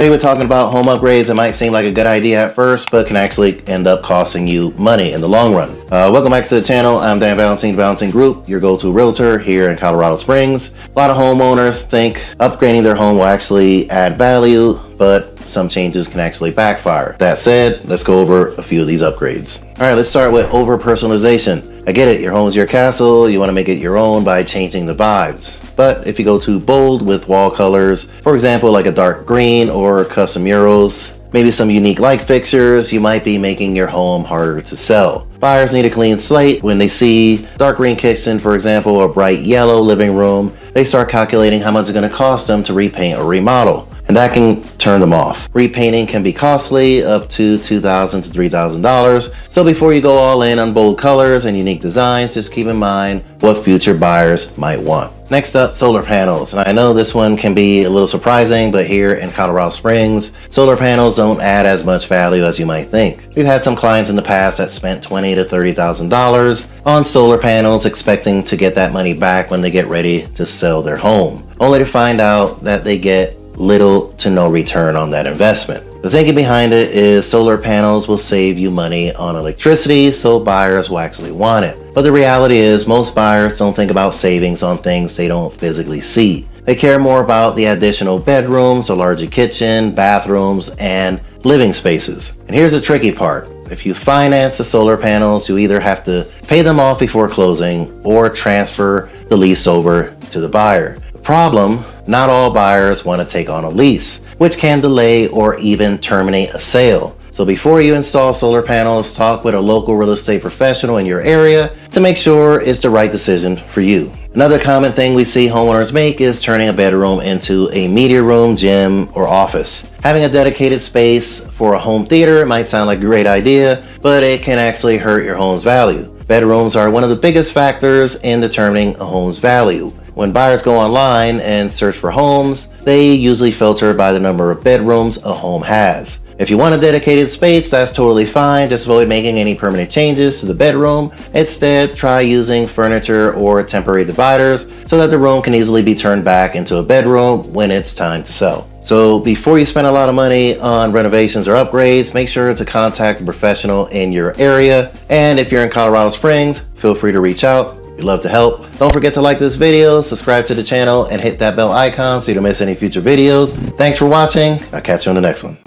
Today we're talking about home upgrades. It might seem like a good idea at first, but can actually end up costing you money in the long run. Welcome back to the channel. I'm Dan Valentine, Valentine Group, your go-to realtor here in Colorado Springs. A lot of homeowners think upgrading their home will actually add value, but some changes can actually backfire. That said, let's go over a few of these upgrades. All right, let's start with over-personalization. I get it, your home's your castle, you want to make it your own by changing the vibes. But if you go too bold with wall colors, for example like a dark green or custom murals, maybe some unique light fixtures, you might be making your home harder to sell. Buyers need a clean slate. When they see dark green kitchen, for example, or bright yellow living room, they start calculating how much it's going to cost them to repaint or remodel. And that can turn them off. Repainting can be costly, up to $2,000 to $3,000. So before you go all in on bold colors and unique designs, just keep in mind what future buyers might want. Next up, solar panels. And I know this one can be a little surprising, but here in Colorado Springs, solar panels don't add as much value as you might think. We've had some clients in the past that spent $20,000 to $30,000 on solar panels, expecting to get that money back when they get ready to sell their home, only to find out that they get little to no return on that investment. The thinking behind it is solar panels will save you money on electricity, so buyers will actually want it. But the reality is most buyers don't think about savings on things they don't physically see. They care more about the additional bedrooms, a larger kitchen, bathrooms, and living spaces. And here's the tricky part. If you finance the solar panels, you either have to pay them off before closing or transfer the lease over to the buyer. The problem, not all buyers want to take on a lease, which can delay or even terminate a sale. So before you install solar panels, talk with a local real estate professional in your area to make sure it's the right decision for you. Another common thing we see homeowners make is turning a bedroom into a media room, gym, or office. Having a dedicated space for a home theater might sound like a great idea, but it can actually hurt your home's value. Bedrooms are one of the biggest factors in determining a home's value. When buyers go online and search for homes, they usually filter by the number of bedrooms a home has. If you want a dedicated space, that's totally fine. Just avoid making any permanent changes to the bedroom. Instead, try using furniture or temporary dividers so that the room can easily be turned back into a bedroom when it's time to sell. So before you spend a lot of money on renovations or upgrades, make sure to contact a professional in your area. And if you're in Colorado Springs, feel free to reach out. We'd love to help. Don't forget to like this video, subscribe to the channel, and hit that bell icon so you don't miss any future videos. Thanks for watching. I'll catch you on the next one.